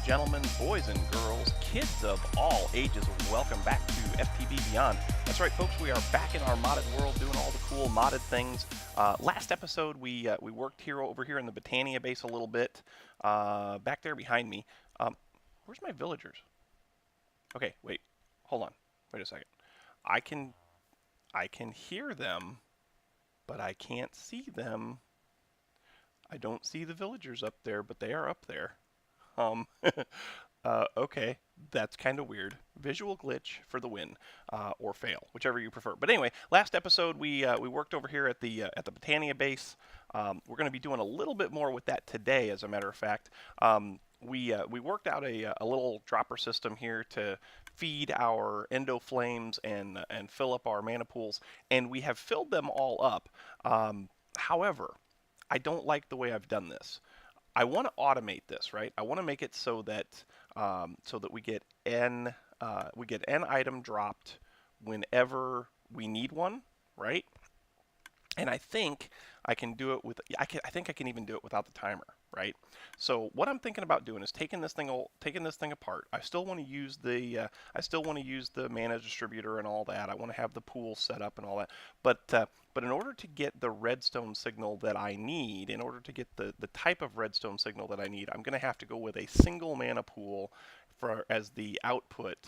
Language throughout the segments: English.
gentlemen, boys and girls, kids of all ages, welcome back to FTB Beyond. That's right, folks, we are back in our modded world doing all the cool modded things. Last episode, we worked over here in the Botania base a little bit, back there behind me. Where's my villagers? Okay, wait, hold on, wait a second. I can hear them, but I can't see them. I don't see the villagers up there, but they are up there. Okay, that's kind of weird. Visual glitch for the win, or fail, whichever you prefer. But anyway, last episode we worked over here at the Botania base. We're going to be doing a little bit more with that today, as a matter of fact. We worked out a little dropper system here to feed our endo flames and fill up our mana pools, and we have filled them all up. However, I don't like the way I've done this. I want to automate this, right? I want to make it so that we get n item dropped whenever we need one, right? And I think I can do it with I think I can even do it without the timer, right? So what I'm thinking about doing is taking this thing apart. I still want to use the mana distributor and all that. I want to have the pool set up and all that. But in order to get the redstone signal that I need, in order to get the type of redstone signal that I need, I'm going to have to go with a single mana pool as the output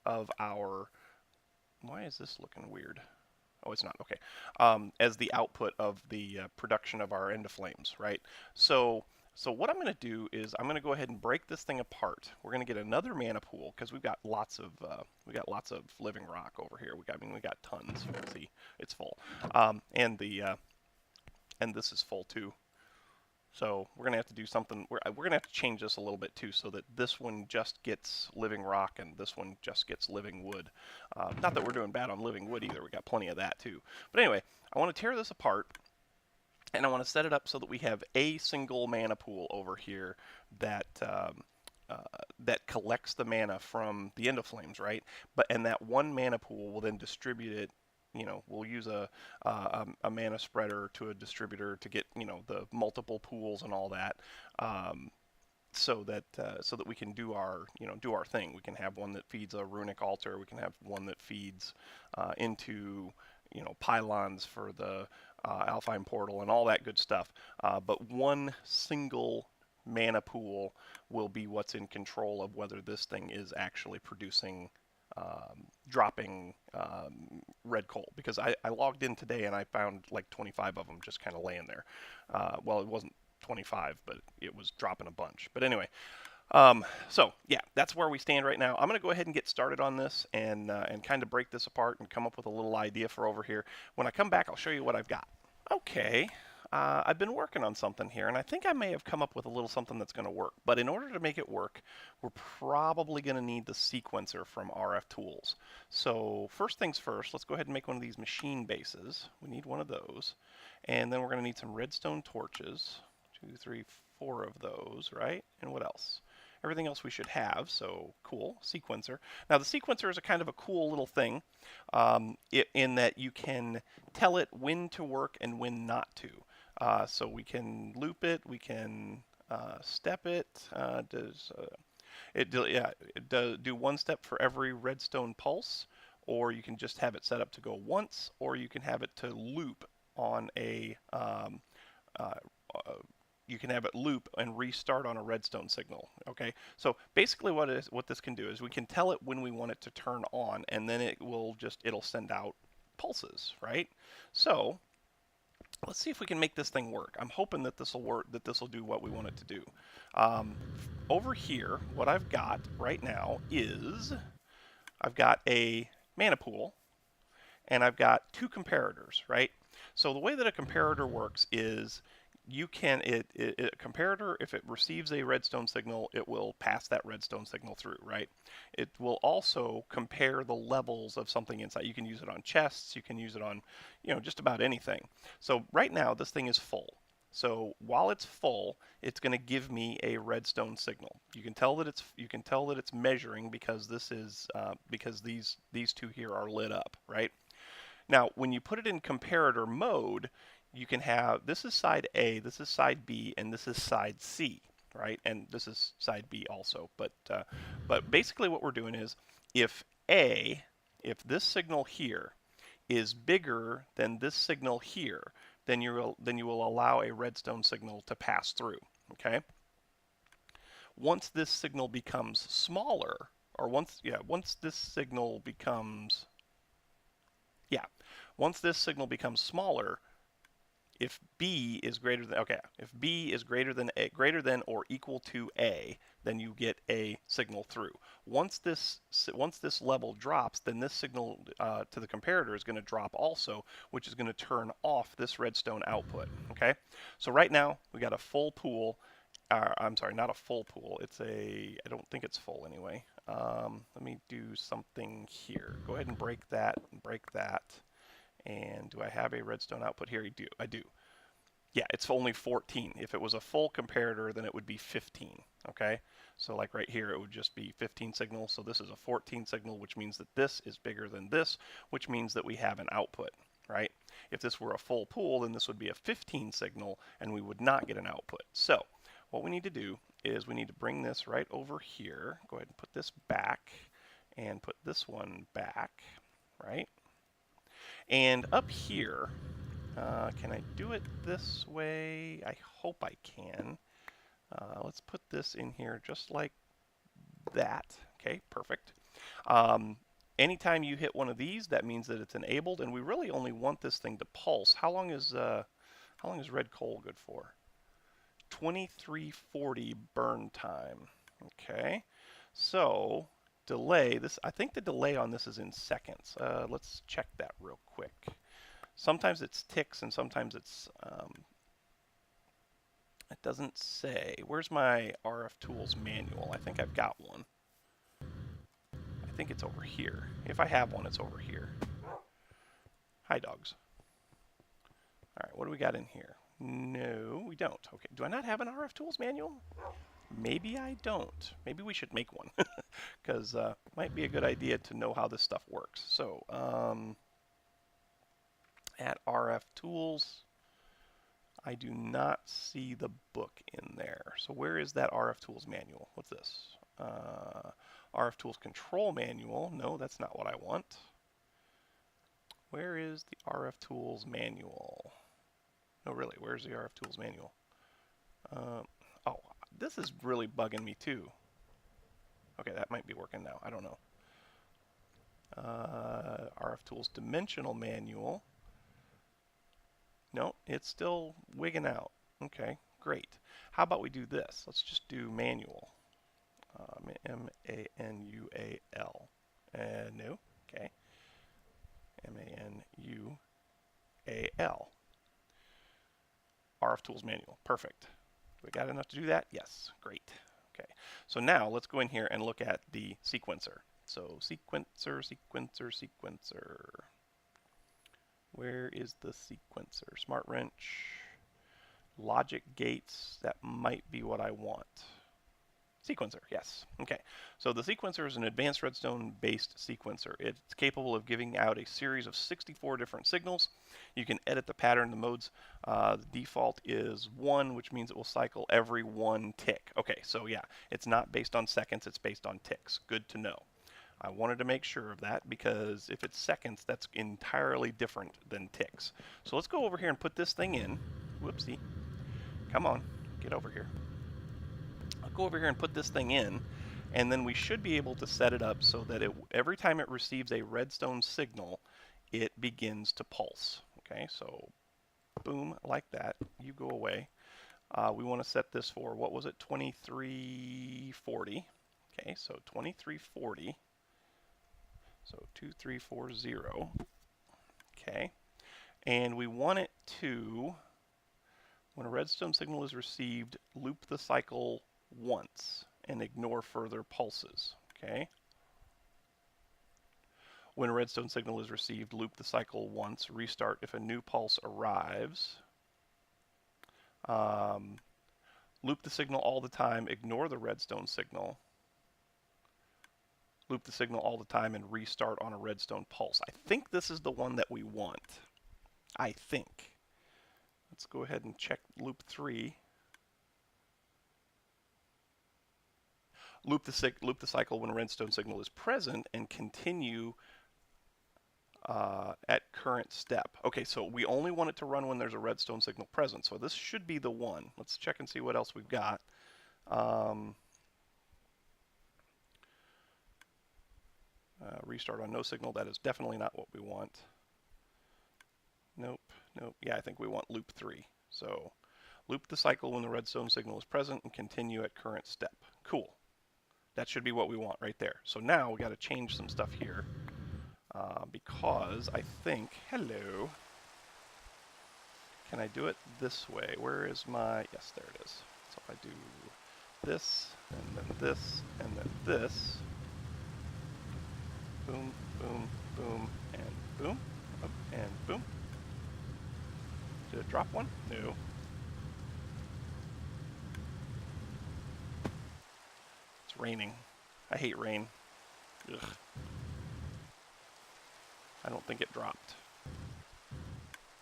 of our. Why is this looking weird? Oh, it's not. Okay. As the output of the production of our end of flames, right? So what I'm going to do is I'm going to go ahead and break this thing apart. We're going to get another mana pool because we've got lots of living rock over here. We got tons. You can see it's full, and this is full too. So we're going to have to do something. We're going to have to change this a little bit too, so that this one just gets living rock and this one just gets living wood. Not that we're doing bad on living wood either. We got plenty of that too. But anyway, I want to tear this apart, and I want to set it up so that we have a single mana pool over here that that collects the mana from the end of flames, right? And that one mana pool will then distribute it. We'll use a mana spreader to a distributor to get the multiple pools and all that, so that we can do our thing. We can have one that feeds a runic altar. We can have one that feeds into pylons for the Alpine portal and all that good stuff. But one single mana pool will be what's in control of whether this thing is actually producing. Dropping red coal, because I logged in today and I found like 25 of them just kind of laying there. Well, it wasn't 25, but it was dropping a bunch. But anyway, so yeah, that's where we stand right now. I'm going to go ahead and get started on this and kind of break this apart and come up with a little idea for over here. When I come back, I'll show you what I've got. Okay. I've been working on something here, and I think I may have come up with a little something that's going to work. But in order to make it work, we're probably going to need the sequencer from RF Tools. So first things first, let's go ahead and make one of these machine bases. We need one of those. And then we're going to need some redstone torches. 2, 3, 4 of those, right? And what else? Everything else we should have, so cool, sequencer. Now the sequencer is a kind of a cool little thing in that you can tell it when to work and when not to. So we can loop it, we can step it. It do one step for every redstone pulse, or you can just have it set up to go once, or you can have it to loop on a you can have it loop and restart on a redstone signal. Okay, so basically what this can do is we can tell it when we want it to turn on, and then it'll send out pulses, right? So let's see if we can make this thing work. I'm hoping that this will work, that this will do what we want it to do. Over here, what I've got right now is I've got a mana pool and I've got 2 comparators, right? So the way that a comparator works is a comparator, if it receives a redstone signal, it will pass that redstone signal through, right? It will also compare the levels of something inside. You can use it on chests, you can use it on, just about anything. So right now this thing is full. So while it's full, it's going to give me a redstone signal. You can tell that it's measuring because because these 2 here are lit up, right? Now, when you put it in comparator mode, you can have, this is side A, this is side B, and this is side C, right? And this is side B also. But basically what we're doing is if this signal here is bigger than this signal here, then you will allow a redstone signal to pass through. Okay. Once this signal becomes smaller, or once this signal becomes smaller, if B is greater than or equal to A, then you get a signal through. Once this level drops, then this signal to the comparator is going to drop also, which is going to turn off this redstone output. Okay, so right now we got a full pool. I'm sorry, not a full pool. I don't think it's full anyway. Let me do something here. Go ahead and break that and break that. And do I have a redstone output here? I do. Yeah, it's only 14. If it was a full comparator, then it would be 15. Okay, so like right here, it would just be 15 signals. So this is a 14 signal, which means that this is bigger than this, which means that we have an output, right? If this were a full pool, then this would be a 15 signal, and we would not get an output. So what we need to do is we need to bring this right over here. Go ahead and put this back, and put this one back, right? And up here, can I do it this way? I hope I can. Let's put this in here just like that. Okay, perfect. Anytime you hit one of these, that means that it's enabled, and we really only want this thing to pulse. How long is red coal good for? 2340 burn time. Okay, so delay. I think the delay on this is in seconds. Let's check that real quick. Sometimes it's ticks and sometimes it's, it doesn't say. Where's my RF Tools manual? I think I've got one. I think it's over here. If I have one, it's over here. Hi, dogs. All right, what do we got in here? No, we don't. Okay, do I not have an RF Tools manual? Maybe I don't. Maybe we should make one, because might be a good idea to know how this stuff works. So, at RF Tools, I do not see the book in there. So where is that RF Tools manual? What's this? RF Tools Control Manual. No, that's not what I want. Where is the RF Tools manual? No, really, where's the RF Tools manual? Oh, this is really bugging me too. Okay, that might be working now. I don't know. RF Tools Dimensional Manual. No, it's still wigging out. Okay, great. How about we do this? Let's just do manual. M-A-N-U-A-L. No, okay. M-A-N-U-A-L. RF Tools Manual. Perfect. We got enough to do that? Yes, great. Okay, so now let's go in here and look at the sequencer. So sequencer. Where is the sequencer? Smart wrench, logic gates, that might be what I want. Sequencer, yes. Okay, so the sequencer is an advanced redstone-based sequencer. It's capable of giving out a series of 64 different signals. You can edit the pattern, the modes. The default is 1, which means it will cycle every 1 tick. Okay, so yeah, it's not based on seconds, it's based on ticks. Good to know. I wanted to make sure of that because if it's seconds, that's entirely different than ticks. So let's go over here and put this thing in. Whoopsie. Come on, get over here. I'll go over here and put this thing in, and then we should be able to set it up so that every time it receives a redstone signal, it begins to pulse. Okay, so boom, like that. You go away. We want to set this for, what was it, 2340. Okay, so 2340. So 2340, okay, and we want it to, when a redstone signal is received, loop the cycle once and ignore further pulses, okay. When a redstone signal is received, loop the cycle once, restart if a new pulse arrives. Loop the signal all the time, ignore the redstone signal. Loop the signal all the time and restart on a redstone pulse. I think this is the one that we want. I think. Let's go ahead and check loop 3. loop the cycle when redstone signal is present and continue at current step. Okay, so we only want it to run when there's a redstone signal present. So this should be the one. Let's check and see what else we've got. Restart on no signal. That is definitely not what we want. Nope, nope. Yeah, I think we want loop 3. So loop the cycle when the redstone signal is present and continue at current step. Cool. That should be what we want right there. So now we got to change some stuff here because I think, hello, can I do it this way? Where is my, yes, there it is. So if I do this, and then this, and then this, boom, boom, boom, and boom, up, and boom. Did it drop one? No. It's raining. I hate rain. Ugh. I don't think it dropped.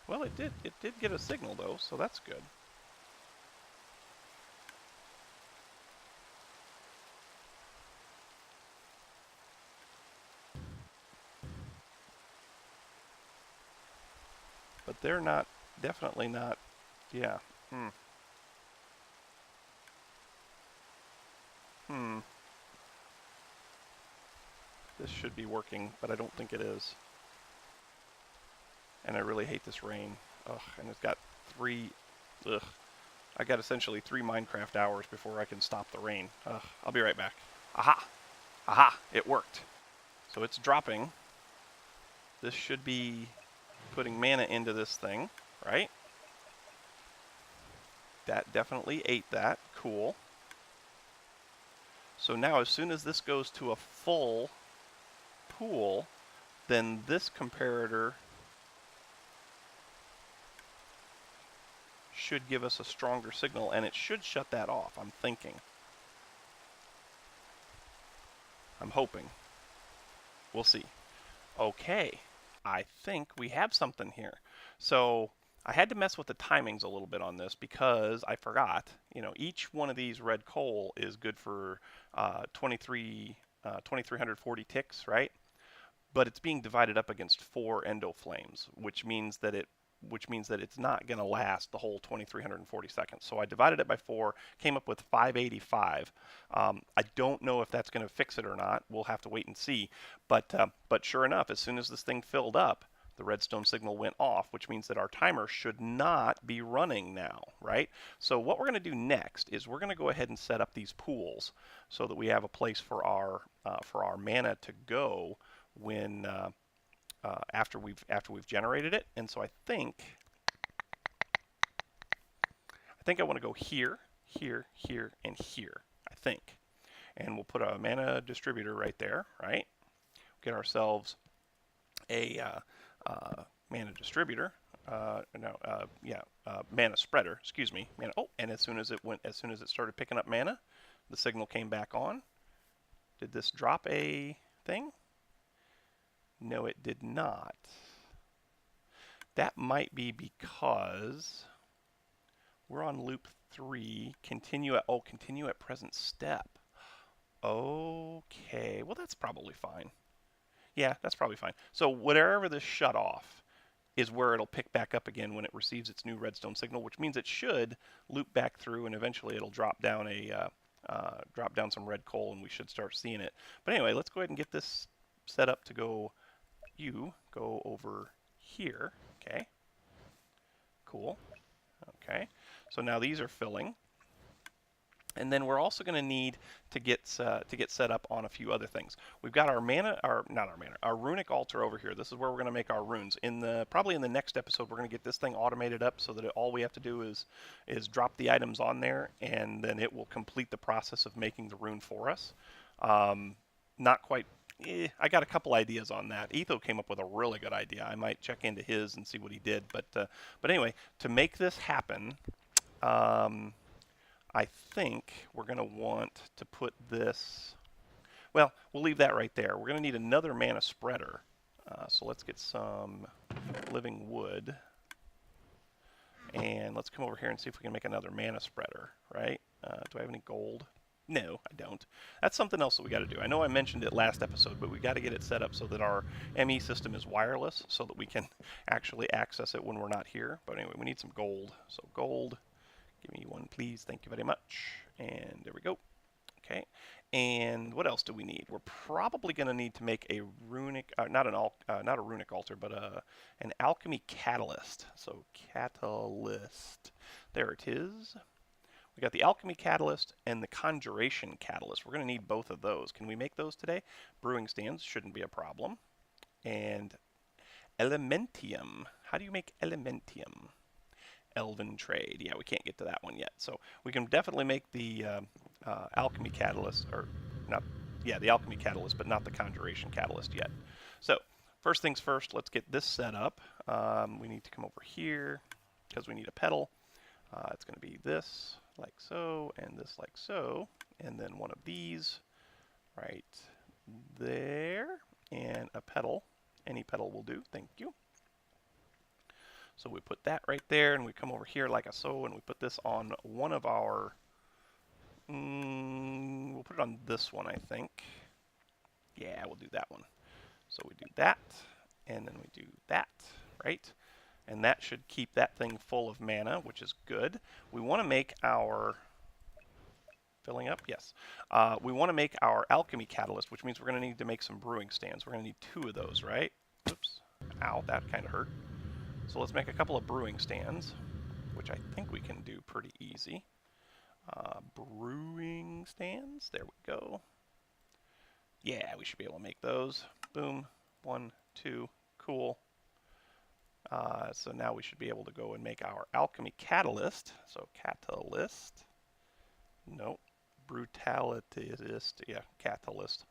Well, it did. It did get a signal though, so that's good. But they're not, definitely not, yeah. This should be working, but I don't think it is. And I really hate this rain. Ugh, and it's got I got essentially 3 Minecraft hours before I can stop the rain. Ugh, I'll be right back. Aha! Aha! It worked. So it's dropping. This should be putting mana into this thing, right? That definitely ate that. Cool. So now as soon as this goes to a full pool, then this comparator should give us a stronger signal, and it should shut that off, I'm thinking. I'm hoping. We'll see. Okay, I think we have something here. So I had to mess with the timings a little bit on this because I forgot, you know, each one of these red coal is good for 2340 ticks, right? But it's being divided up against 4 endo flames, which means that it's not going to last the whole 2340 seconds. So I divided it by 4, came up with 585. I don't know if that's going to fix it or not. We'll have to wait and see. But sure enough, as soon as this thing filled up, the redstone signal went off, which means that our timer should not be running now, right? So what we're going to do next is we're going to go ahead and set up these pools so that we have a place for our mana to go when after we've generated it. And so I think I want to go here, here, here, and here, I think. And we'll put a mana distributor right there, right? Get ourselves a mana distributor. Mana spreader. Excuse me. Mana. Oh, and as soon as it started picking up mana, the signal came back on. Did this drop a thing? No, it did not. That might be because we're on loop 3. Continue at present step. Okay, well that's probably fine. Yeah, that's probably fine. So whatever this shut off is where it'll pick back up again when it receives its new redstone signal, which means it should loop back through and eventually it'll drop down some red coal and we should start seeing it. But anyway, let's go ahead and get this set up to go. You go over here. Okay. Cool. Okay. So now these are filling. And then we're also going to need to get set up on a few other things. We've got our our runic altar over here. This is where we're going to make our runes. Probably in the next episode, we're going to get this thing automated up so that all we have to do is drop the items on there, and then it will complete the process of making the rune for us. Not quite. I got a couple ideas on that. Etho came up with a really good idea. I might check into his and see what he did. But anyway, to make this happen, I think we're going to want to put this. Well, we'll leave that right there. We're going to need another mana spreader. So let's get some living wood, and let's come over here and see if we can make another mana spreader. Right? Do I have any gold? No, I don't. That's something else that we got to do. I know I mentioned it last episode, but we got to get it set up so that our ME system is wireless so that we can actually access it when we're not here. But anyway, we need some gold. So gold, give me one please. Thank you very much. And there we go. Okay. And what else do we need? We're probably going to need to make a runic, not a runic altar, but an alchemy catalyst. So catalyst. There it is. We got the alchemy catalyst and the conjuration catalyst. We're going to need both of those. Can we make those today? Brewing stands shouldn't be a problem. And elementium. How do you make elementium? Elven trade. Yeah, we can't get to that one yet. So we can definitely make the alchemy catalyst, or not, yeah, the alchemy catalyst, but not the conjuration catalyst yet. So first things first, let's get this set up. We need to come over here because we need a pedal. It's going to be this like so, and this like so, and then one of these right there, and a pedal. Any pedal will do, thank you. So we put that right there, and we come over here like so, and we put this on one of our, we'll put it on this one, I think. Yeah, we'll do that one. So we do that, and then we do that, right? And that should keep that thing full of mana, which is good. We want to make our, filling up, yes. We want to make our alchemy catalyst, which means we're going to need to make some brewing stands. We're going to need 2 of those, right? Oops, ow, that kind of hurt. So let's make a couple of brewing stands, which I think we can do pretty easy. Brewing stands, there we go. Yeah, we should be able to make those. Boom, 1, 2, cool. So now we should be able to go and make our alchemy catalyst. So catalyst, nope, brutalitist, yeah, catalyst.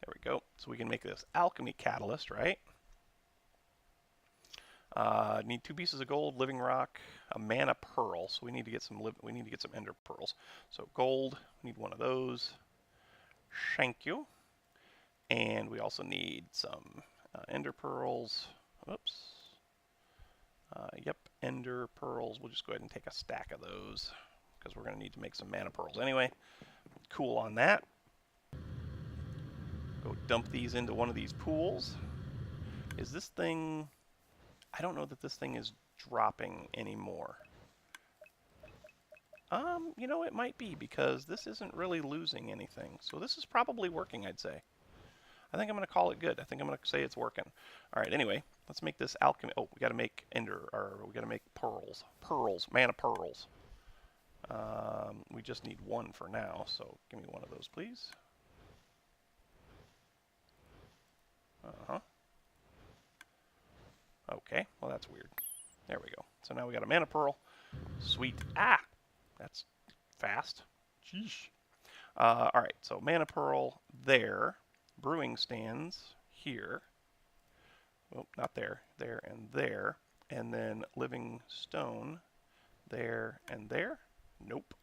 There we go. So we can make this alchemy catalyst, right? Need 2 pieces of gold, living rock, a mana pearl. So we need to get some ender pearls. So gold, we need one of those. Thank you. And we also need some ender pearls. Oops. Yep, ender pearls. We'll just go ahead and take a stack of those because we're going to need to make some mana pearls anyway. Cool on that. Go dump these into one of these pools. Is this thing... I don't know that this thing is dropping anymore. You know, it might be because this isn't really losing anything. So this is probably working, I'd say. I think I'm going to call it good. I think I'm going to say it's working. All right, anyway, let's make this alchemy. Oh, we got to make we got to make pearls. Pearls, mana pearls. We just need 1 for now, so give me one of those, please. Uh-huh. Okay, well that's weird. There we go. So now we got a mana pearl. Sweet. Ah! That's fast. Sheesh. Alright, so mana pearl there. Brewing stands here. Oh, not there. There and there. And then living stone there and there. Nope.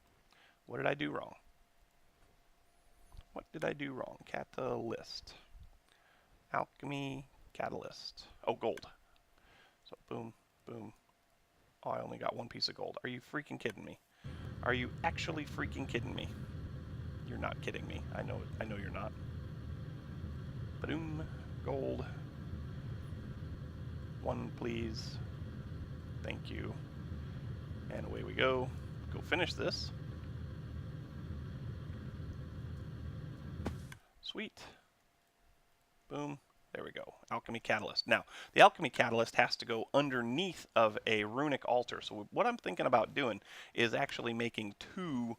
What did I do wrong? What did I do wrong? Catalyst. Alchemy catalyst. Oh, gold. So boom, boom. Oh, I only got 1 piece of gold. Are you freaking kidding me? Are you actually freaking kidding me? You're not kidding me. I know you're not. Boom, gold. 1, please. Thank you. And away we go. Go finish this. Sweet. Boom. There we go. Alchemy catalyst. Now, the alchemy catalyst has to go underneath of a runic altar. So what I'm thinking about doing is actually making 2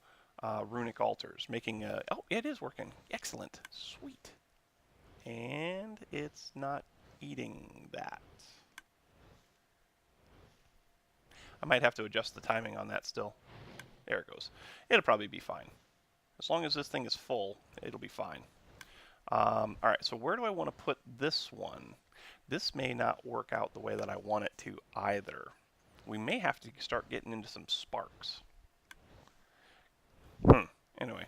runic altars. Making a... Oh, it is working. Excellent. Sweet. And it's not eating that. I might have to adjust the timing on that still. There it goes. It'll probably be fine. As long as this thing is full, it'll be fine. Alright, so where do I want to put this one? This may not work out the way that I want it to either. We may have to start getting into some sparks. Anyway,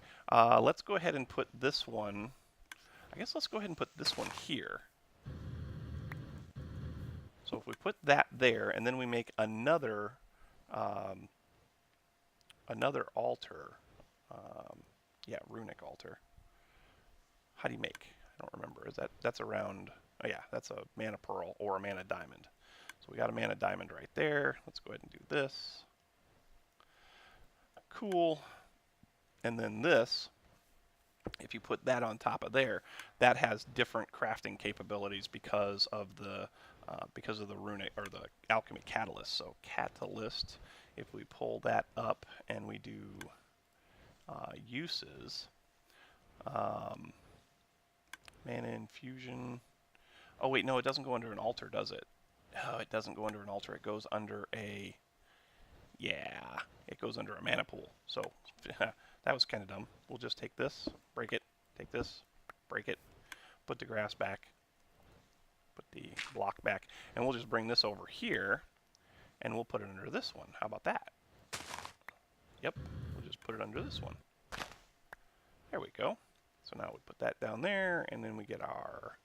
let's go ahead and put this one... I guess let's go ahead and put this one here. So if we put that there, and then we make another altar. Yeah, runic altar. How do you make? I don't remember. That's around? Oh yeah, that's a mana pearl or a mana diamond. So we got a mana diamond right there. Let's go ahead and do this. Cool. And then this, if you put that on top of there, that has different crafting capabilities because of the runic or the alchemy catalyst. So catalyst, if we pull that up and we do uses, mana infusion. Oh wait, no, it doesn't go under an altar, does it? Oh, it doesn't go under an altar. It goes under a, yeah, it goes under a mana pool. So that was kind of dumb. We'll just take this, break it, take this, break it, put the grass back, put the block back, and we'll just bring this over here, and we'll put it under this one. How about that? Yep, we'll just put it under this one. There we go. So now we put that down there, and then we get our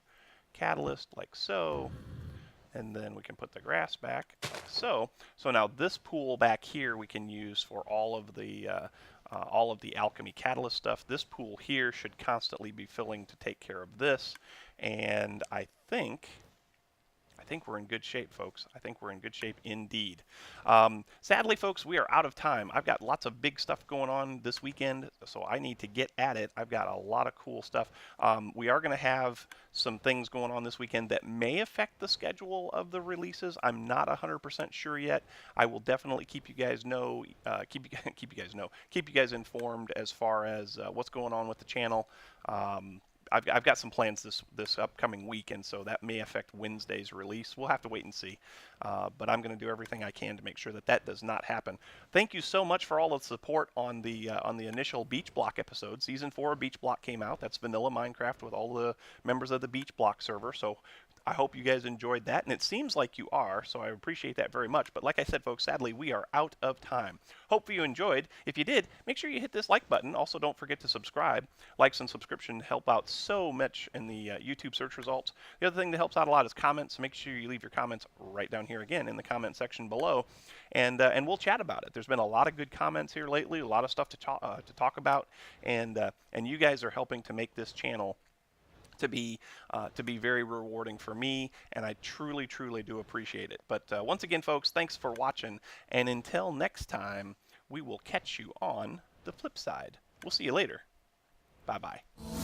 catalyst like so, and then we can put the grass back like so. So now this pool back here we can use for all of the alchemy catalyst stuff. This pool here should constantly be filling to take care of this, and I think we're in good shape, folks. I think we're in good shape indeed. Sadly, folks, we are out of time. I've got lots of big stuff going on this weekend, so I need to get at it. I've got a lot of cool stuff. We are going to have some things going on this weekend that may affect the schedule of the releases. I'm not 100% sure yet. I will definitely keep you guys keep you guys informed as far as what's going on with the channel. I've got some plans this upcoming week, and so that may affect Wednesday's release. We'll have to wait and see. But I'm going to do everything I can to make sure that that does not happen. Thank you so much for all of the support on the initial Beach Block episode. Season 4 of Beach Block came out. That's vanilla Minecraft with all the members of the Beach Block server. So I hope you guys enjoyed that, and it seems like you are, so I appreciate that very much. But like I said, folks, sadly, we are out of time. Hope you enjoyed. If you did, make sure you hit this like button. Also, don't forget to subscribe. Likes and subscription help out so much in the YouTube search results. The other thing that helps out a lot is comments. Make sure you leave your comments right down here again in the comment section below, and we'll chat about it. There's been a lot of good comments here lately, a lot of stuff to talk about, and you guys are helping to make this channel to be very rewarding for me, and I truly do appreciate it. But once again, folks, thanks for watching, and until next time, we will catch you on the flip side. We'll see you later. Bye-bye.